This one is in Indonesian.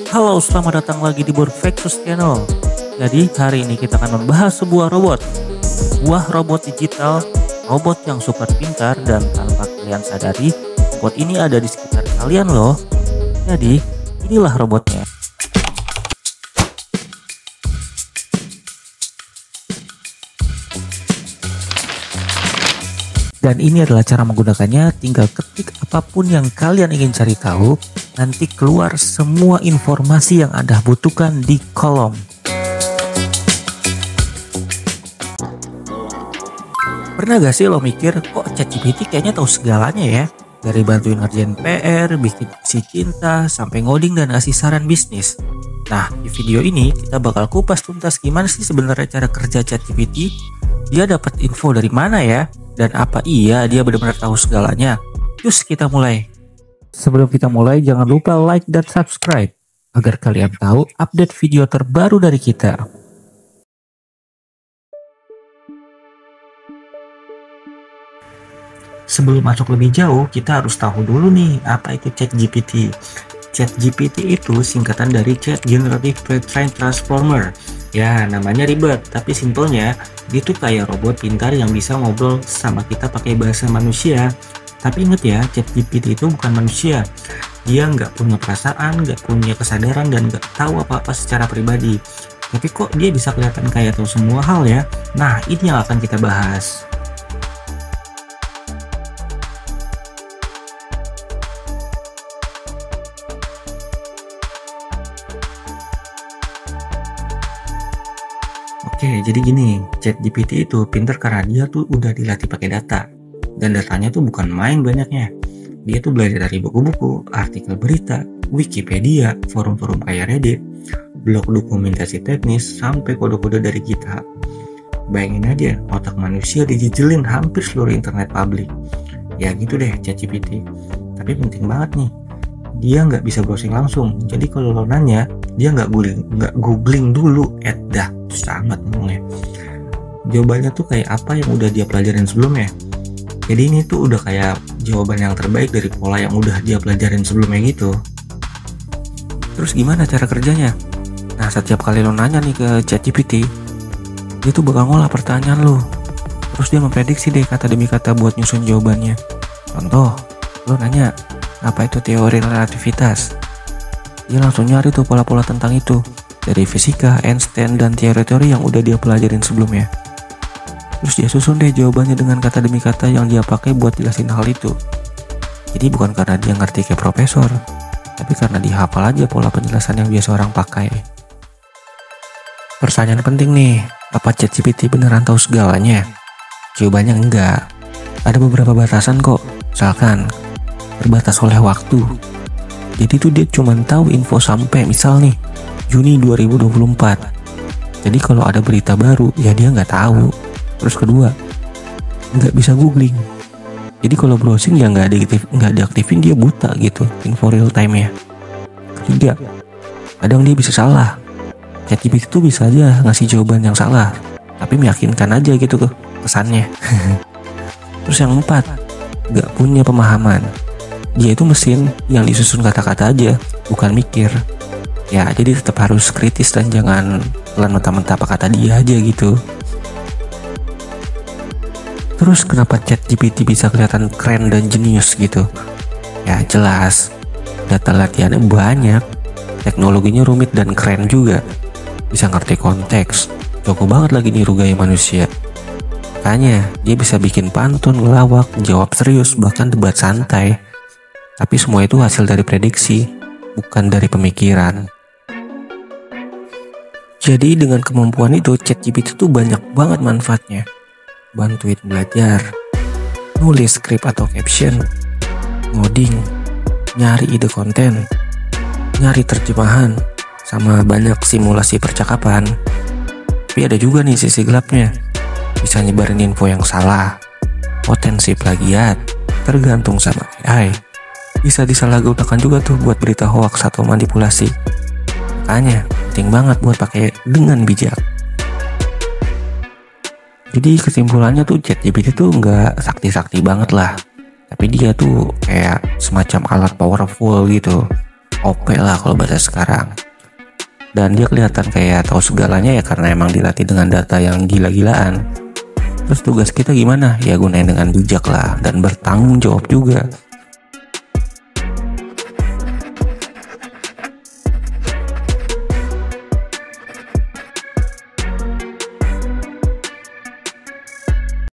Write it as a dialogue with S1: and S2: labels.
S1: Halo, selamat datang lagi di Burvexus Channel. Jadi hari ini kita akan membahas sebuah robot. Sebuah robot digital, robot yang super pintar dan tanpa kalian sadari, robot ini ada di sekitar kalian loh. Jadi, inilah robotnya. Dan ini adalah cara menggunakannya, tinggal ketik apapun yang kalian ingin cari tahu, nanti keluar semua informasi yang Anda butuhkan di kolom. Pernah gak sih lo mikir, kok ChatGPT kayaknya tahu segalanya ya? Dari bantuin ngerjain PR, bikin isi cinta, sampai ngoding dan ngasih saran bisnis. Nah, di video ini kita bakal kupas tuntas gimana sih sebenarnya cara kerja ChatGPT. Dia dapat info dari mana ya? Dan apa iya dia benar-benar tahu segalanya? Yuk kita mulai. Sebelum kita mulai, jangan lupa like dan subscribe agar kalian tahu update video terbaru dari kita. Sebelum masuk lebih jauh, kita harus tahu dulu nih apa itu ChatGPT. ChatGPT itu singkatan dari Chat Generative Pre-trained Transformer. Ya, namanya ribet, tapi simpelnya dia tuh kayak robot pintar yang bisa ngobrol sama kita pakai bahasa manusia. Tapi inget ya, ChatGPT itu bukan manusia. Dia nggak punya perasaan, nggak punya kesadaran, dan nggak tahu apa-apa secara pribadi. Tapi kok dia bisa kelihatan kayak tahu semua hal ya? Nah, ini yang akan kita bahas. Oke, jadi gini, ChatGPT itu pinter karena dia tuh udah dilatih pakai data. Dan datanya tuh bukan main banyaknya. Dia tuh belajar dari buku-buku, artikel berita, Wikipedia, forum-forum kayak Reddit, blog dokumentasi teknis, sampai kode-kode dari GitHub. Bayangin aja, otak manusia dijijelin hampir seluruh internet publik. Ya gitu deh ChatGPT. Tapi penting banget nih, dia nggak bisa browsing langsung. Jadi kalau lo nanya, dia nggak googling dulu, dah sangat ngomongnya. Jawabannya tuh kayak apa yang udah dia pelajarin sebelumnya. Jadi ini tuh udah kayak jawaban yang terbaik dari pola yang udah dia pelajarin sebelumnya gitu. Terus gimana cara kerjanya? Nah, setiap kali lo nanya nih ke ChatGPT, dia tuh bakal ngolah pertanyaan lo. Terus dia memprediksi deh kata demi kata buat nyusun jawabannya. Contoh, lo nanya, apa itu teori relativitas? Dia langsung nyari tuh pola-pola tentang itu dari fisika, Einstein, dan teori-teori yang udah dia pelajarin sebelumnya. Terus dia susun deh jawabannya dengan kata demi kata yang dia pakai buat jelasin hal itu. Jadi bukan karena dia ngerti kayak profesor, tapi karena dia hafal aja pola penjelasan yang biasa orang pakai. Pertanyaan penting nih, apa ChatGPT beneran tahu segalanya? Jawabannya enggak. Ada beberapa batasan kok, misalkan terbatas oleh waktu. Jadi tuh dia cuma tahu info sampai misal nih Juni 2024. Jadi kalau ada berita baru ya dia nggak tahu. Terus kedua, nggak bisa googling. Jadi kalau browsing ya nggak diaktifin, dia buta gitu info real time ya. Ketiga, kadang dia bisa salah. ChatGPT itu bisa aja ngasih jawaban yang salah, tapi meyakinkan aja gitu kesannya. Terus yang empat, nggak punya pemahaman. Dia itu mesin yang disusun kata-kata aja, bukan mikir. Ya, jadi tetap harus kritis dan jangan telan mentah-mentah apa kata dia aja gitu. Terus kenapa ChatGPT bisa kelihatan keren dan jenius gitu? Ya jelas, data latihannya banyak, teknologinya rumit dan keren juga. Bisa ngerti konteks, jago banget lagi niru gaya manusia. Makanya dia bisa bikin pantun, ngelawak, jawab serius, bahkan debat santai. Tapi semua itu hasil dari prediksi, bukan dari pemikiran. Jadi dengan kemampuan itu, ChatGPT itu banyak banget manfaatnya. Bantuin belajar, nulis skrip atau caption, ngoding, nyari ide konten, nyari terjemahan, sama banyak simulasi percakapan. Tapi ada juga nih sisi gelapnya. Bisa nyebarin info yang salah, potensi plagiat, tergantung sama AI. Bisa disalahgunakan juga tuh buat berita hoax atau manipulasi. Makanya penting banget buat pakai dengan bijak. Jadi kesimpulannya tuh ChatGPT tuh nggak sakti-sakti banget lah. Tapi dia tuh kayak semacam alat powerful gitu. OP lah kalau bahasa sekarang. Dan dia kelihatan kayak tahu segalanya ya karena emang dilatih dengan data yang gila-gilaan. Terus tugas kita gimana? Ya gunain dengan bijak lah dan bertanggung jawab juga.